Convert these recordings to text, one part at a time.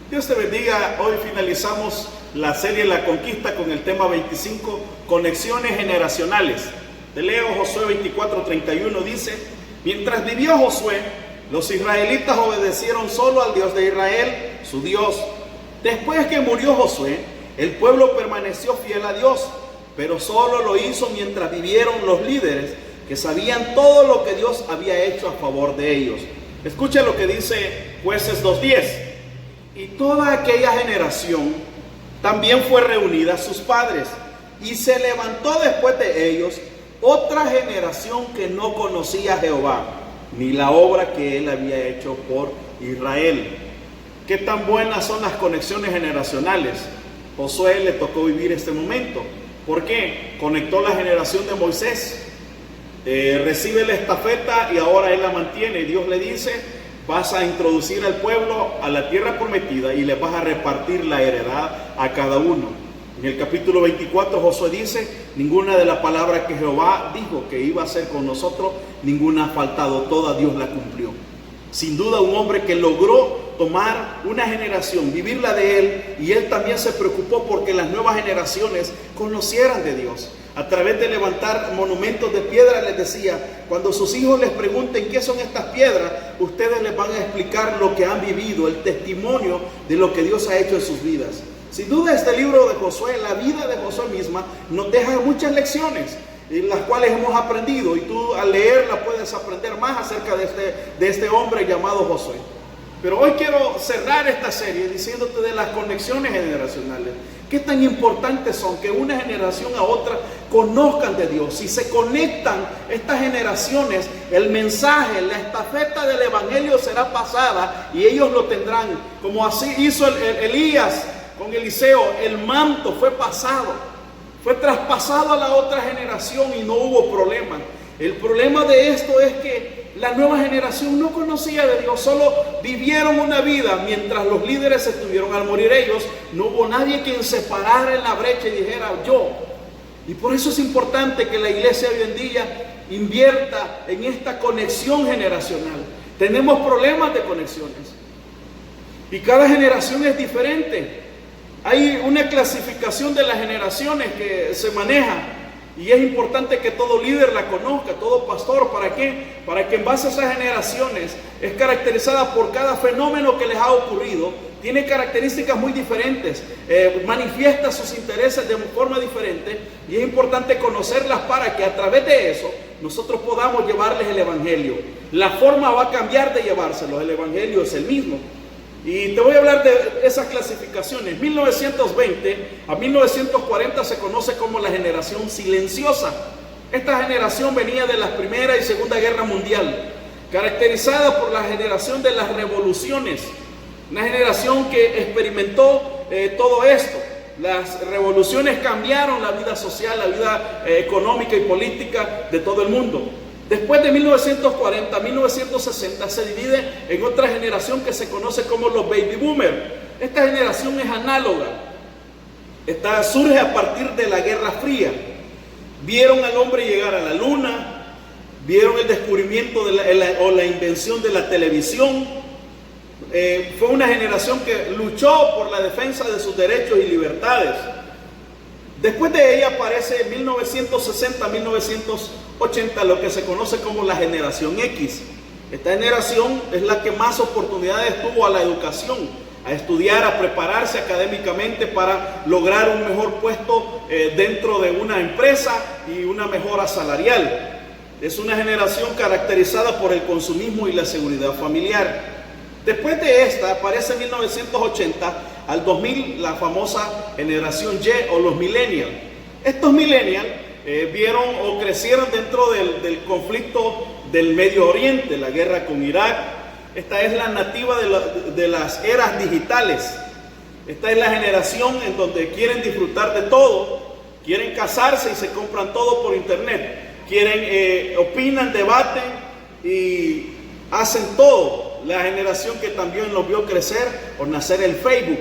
Dios te bendiga. Hoy finalizamos la serie La Conquista con el tema 25, conexiones generacionales. Te leo Josué 24:31, dice: mientras vivió Josué, los israelitas obedecieron solo al Dios de Israel, su Dios. Después que murió Josué, el pueblo permaneció fiel a Dios, pero solo lo hizo mientras vivieron los líderes que sabían todo lo que Dios había hecho a favor de ellos. Escucha lo que dice Jueces 2:10. Y toda aquella generación también fue reunida a sus padres, y se levantó después de ellos otra generación que no conocía a Jehová, ni la obra que él había hecho por Israel. ¿Qué tan buenas son las conexiones generacionales? Josué le tocó vivir este momento. ¿Por qué? Conectó la generación de Moisés, recibe la estafeta y ahora él la mantiene. Dios le dice: vas a introducir al pueblo a la tierra prometida y le vas a repartir la heredad a cada uno. En el capítulo 24 Josué dice: ninguna de las palabras que Jehová dijo que iba a hacer con nosotros, ninguna ha faltado, toda Dios la cumplió. Sin duda un hombre que logró tomar una generación, vivirla de él, y él también se preocupó porque las nuevas generaciones conocieran de Dios. A través de levantar monumentos de piedra les decía: cuando sus hijos les pregunten qué son estas piedras, ustedes les van a explicar lo que han vivido, el testimonio de lo que Dios ha hecho en sus vidas. Sin duda este libro de Josué, la vida de Josué misma, nos deja muchas lecciones, en las cuales hemos aprendido, y tú al leerla puedes aprender más acerca de este hombre llamado Josué. Pero hoy quiero cerrar esta serie diciéndote de las conexiones generacionales. Qué tan importantes son que una generación a otra conozcan de Dios. Si se conectan estas generaciones, el mensaje, la estafeta del evangelio será pasada y ellos lo tendrán. Como así hizo Elías con Eliseo, el manto fue pasado, fue traspasado a la otra generación y no hubo problema. El problema de esto es que la nueva generación no conocía de Dios, solo vivieron una vida mientras los líderes estuvieron. Al morir ellos, no hubo nadie quien se parara en la brecha y dijera yo. Y por eso es importante que la iglesia hoy en día invierta en esta conexión generacional. Tenemos problemas de conexiones y cada generación es diferente. Hay una clasificación de las generaciones que se maneja. Y es importante que todo líder la conozca, todo pastor. ¿Para qué? Para que en base a esas generaciones es caracterizada por cada fenómeno que les ha ocurrido. Tiene características muy diferentes, manifiesta sus intereses de forma diferente. Y es importante conocerlas para que a través de eso nosotros podamos llevarles el evangelio. La forma va a cambiar de llevárselo, el evangelio es el mismo. Y te voy a hablar de esas clasificaciones. 1920 a 1940 se conoce como la generación silenciosa. Esta generación venía de la Primera y Segunda Guerra Mundial, caracterizada por la generación de las revoluciones. Una generación que experimentó todo esto. Las revoluciones cambiaron la vida social, la vida económica y política de todo el mundo. Después de 1940 a 1960 se divide en otra generación que se conoce como los baby boomers. Esta generación es análoga. Surge a partir de la Guerra Fría. Vieron al hombre llegar a la luna, vieron el descubrimiento o la invención de la televisión. Fue una generación que luchó por la defensa de sus derechos y libertades. Después de ella aparece en 1960-1980 lo que se conoce como la generación X. Esta generación es la que más oportunidades tuvo a la educación, a estudiar, a prepararse académicamente para lograr un mejor puesto dentro de una empresa y una mejora salarial. Es una generación caracterizada por el consumismo y la seguridad familiar. Después de esta aparece en 1980 al 2000 la famosa generación Y o los millennials. Estos millennials vieron o crecieron dentro del conflicto del Medio Oriente, la guerra con Irak. Esta es la nativa de las eras digitales. Esta es la generación en donde quieren disfrutar de todo, quieren casarse y se compran todo por internet, opinan, debaten y hacen todo. La generación que también los vio crecer o nacer el Facebook.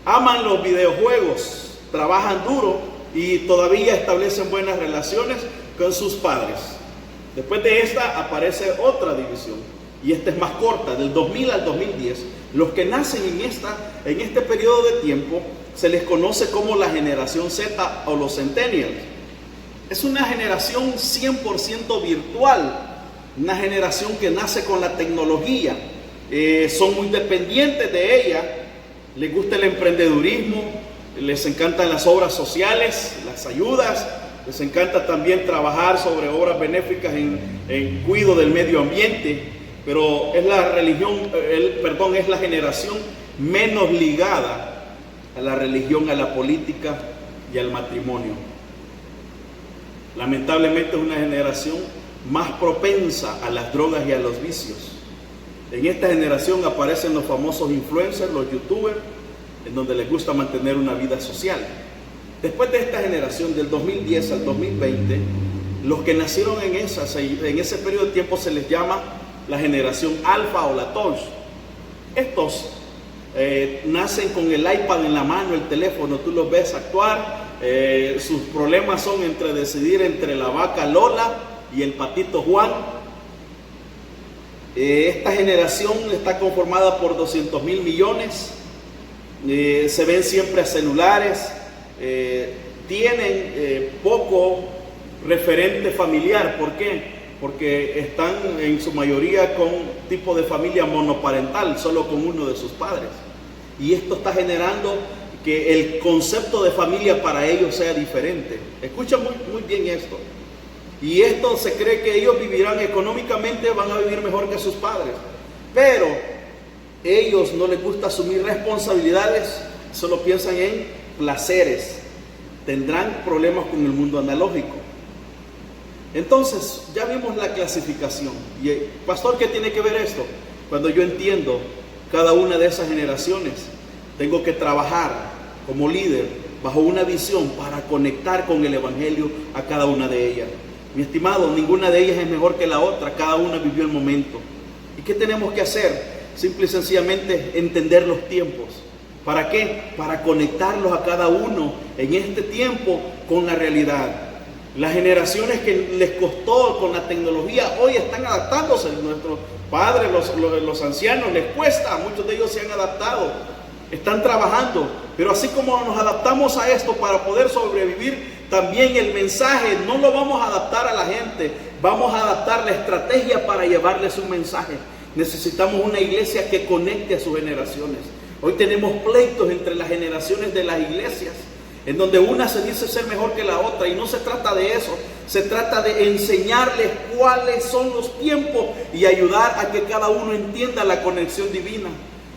Aman los videojuegos, trabajan duro y todavía establecen buenas relaciones con sus padres. Después de esta aparece otra división, y esta es más corta, del 2000 al 2010, Los que nacen en este periodo de tiempo se les conoce como la generación Z o los centennials. Es una generación 100% virtual, una generación que nace con la tecnología, son muy dependientes de ella, les gusta el emprendedurismo, les encantan las obras sociales, las ayudas, les encanta también trabajar sobre obras benéficas en cuidado del medio ambiente, pero es es la generación menos ligada a la religión, a la política y al matrimonio. Lamentablemente es una generación más propensa a las drogas y a los vicios. En esta generación aparecen los famosos influencers, los youtubers, en donde les gusta mantener una vida social. Después de esta generación, del 2010 al 2020, los que nacieron en ese periodo de tiempo se les llama la generación alfa o la touch. Estos nacen con el iPad en la mano, el teléfono, tú los ves actuar. Sus problemas son decidir entre la vaca Lola y el patito Juan. Esta generación está conformada por 200.000 millones. Se ven siempre a celulares. Tienen poco referente familiar. ¿Por qué? Porque están en su mayoría con tipo de familia monoparental, solo con uno de sus padres. Y esto está generando que el concepto de familia para ellos sea diferente. Escucha muy bien esto. Y esto se cree que ellos vivirán económicamente, van a vivir mejor que sus padres. Pero ellos no les gusta asumir responsabilidades, solo piensan en placeres. Tendrán problemas con el mundo analógico. Entonces, ya vimos la clasificación. Y, pastor, ¿qué tiene que ver esto? Cuando yo entiendo cada una de esas generaciones, tengo que trabajar como líder bajo una visión para conectar con el evangelio a cada una de ellas. Mi estimado, ninguna de ellas es mejor que la otra, cada una vivió el momento. ¿Y qué tenemos que hacer? Simple y sencillamente entender los tiempos. ¿Para qué? Para conectarlos a cada uno en este tiempo con la realidad. Las generaciones que les costó con la tecnología hoy están adaptándose. Nuestros padres, los ancianos, les cuesta, muchos de ellos se han adaptado, están trabajando. Pero así como nos adaptamos a esto para poder sobrevivir, también el mensaje no lo vamos a adaptar a la gente, vamos a adaptar la estrategia para llevarles un mensaje. Necesitamos una iglesia que conecte a sus generaciones. Hoy tenemos pleitos entre las generaciones de las iglesias, en donde una se dice ser mejor que la otra, y no se trata de eso, se trata de enseñarles cuáles son los tiempos y ayudar a que cada uno entienda la conexión divina.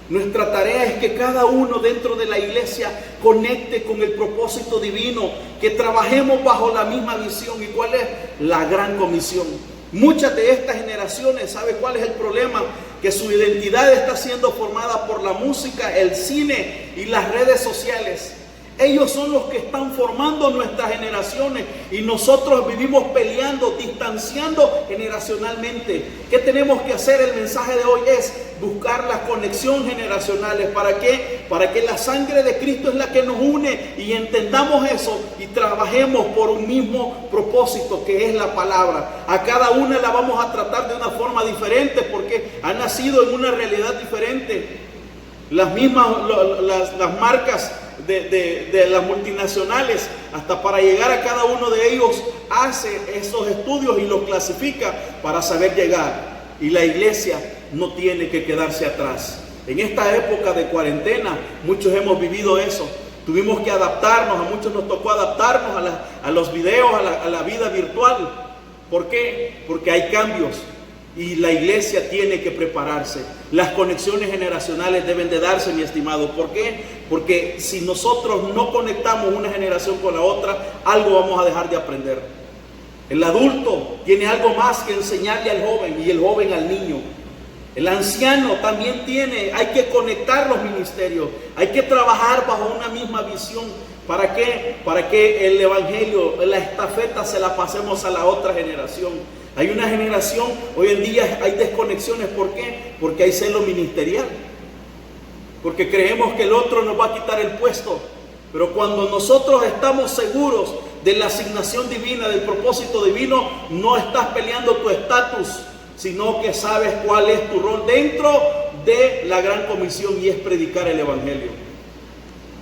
Nuestra tarea es que cada uno dentro de la iglesia conecte con el propósito divino, que trabajemos bajo la misma visión. ¿Y cuál es? La gran comisión. Muchas de estas generaciones, ¿sabe cuál es el problema? Que su identidad está siendo formada por la música, el cine y las redes sociales. Ellos son los que están formando nuestras generaciones y nosotros vivimos peleando, distanciando generacionalmente. ¿Qué tenemos que hacer? El mensaje de hoy es buscar las conexiones generacionales. ¿Para qué? Para que la sangre de Cristo es la que nos une y entendamos eso y trabajemos por un mismo propósito, que es la palabra. A cada una la vamos a tratar de una forma diferente porque ha nacido en una realidad diferente. Las marcas de las multinacionales, hasta para llegar a cada uno de ellos, hace esos estudios y los clasifica para saber llegar. Y la iglesia no tiene que quedarse atrás. En esta época de cuarentena, muchos hemos vivido eso. Tuvimos que adaptarnos, a muchos nos tocó adaptarnos a los videos, a la vida virtual. ¿Por qué? Porque hay cambios. Y la iglesia tiene que prepararse. Las conexiones generacionales deben de darse, mi estimado. ¿Por qué? Porque si nosotros no conectamos una generación con la otra, algo vamos a dejar de aprender. El adulto tiene algo más que enseñarle al joven y el joven al niño. El anciano también hay que conectar los ministerios. Hay que trabajar bajo una misma visión. ¿Para qué? Para que el evangelio, la estafeta, se la pasemos a la otra generación. Hay una generación, hoy en día hay desconexiones. ¿Por qué? Porque hay celo ministerial. Porque creemos que el otro nos va a quitar el puesto. Pero cuando nosotros estamos seguros de la asignación divina, del propósito divino, no estás peleando tu estatus, sino que sabes cuál es tu rol dentro de la gran comisión, y es predicar el evangelio.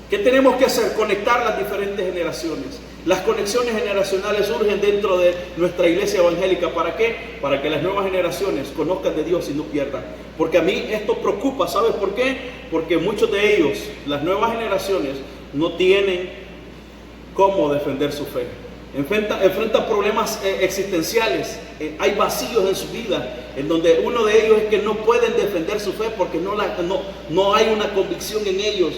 ¿Qué tenemos que hacer? Conectar las diferentes generaciones. Las conexiones generacionales surgen dentro de nuestra iglesia evangélica. ¿Para qué? Para que las nuevas generaciones conozcan de Dios y no pierdan. Porque a mí esto preocupa. ¿Sabes por qué? Porque muchos de ellos, las nuevas generaciones, no tienen cómo defender su fe. Enfrentan problemas existenciales. Hay vacíos en su vida, en donde uno de ellos es que no pueden defender su fe porque no hay una convicción en ellos.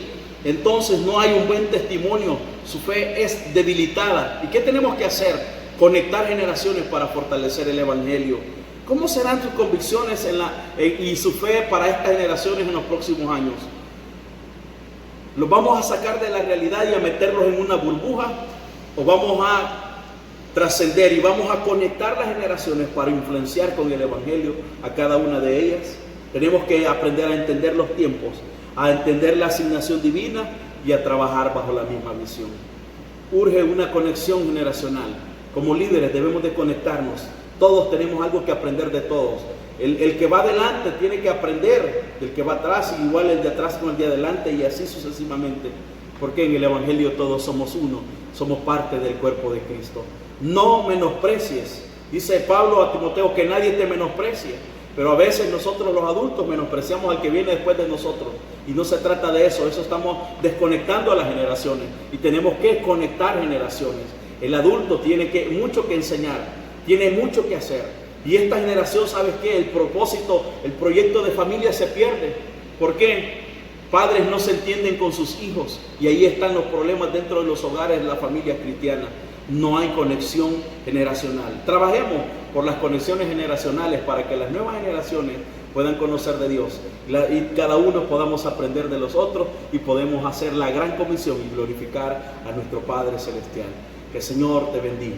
Entonces no hay un buen testimonio, su fe es debilitada. ¿Y qué tenemos que hacer? Conectar generaciones para fortalecer el evangelio. ¿Cómo serán sus convicciones y su fe para estas generaciones en los próximos años? ¿Los vamos a sacar de la realidad y a meterlos en una burbuja? ¿O vamos a trascender y vamos a conectar las generaciones para influenciar con el evangelio a cada una de ellas? Tenemos que aprender a entender los tiempos, a entender la asignación divina y a trabajar bajo la misma visión. Urge una conexión generacional. Como líderes debemos de conectarnos. Todos tenemos algo que aprender de todos. El que va adelante tiene que aprender del que va atrás, y igual el de atrás con el de adelante, y así sucesivamente. Porque en el evangelio todos somos uno, somos parte del cuerpo de Cristo. No menosprecies. Dice Pablo a Timoteo que nadie te menosprecie. Pero a veces nosotros los adultos menospreciamos al que viene después de nosotros. Y no se trata de eso. Eso estamos desconectando a las generaciones. Y tenemos que conectar generaciones. El adulto tiene mucho que enseñar. Tiene mucho que hacer. Y esta generación, ¿sabes qué? El propósito, el proyecto de familia se pierde. ¿Por qué? Padres no se entienden con sus hijos. Y ahí están los problemas dentro de los hogares de las familias cristianas. No hay conexión generacional. Trabajemos por las conexiones generacionales para que las nuevas generaciones puedan conocer de Dios y cada uno podamos aprender de los otros y podemos hacer la gran comisión y glorificar a nuestro Padre Celestial. Que el Señor te bendiga.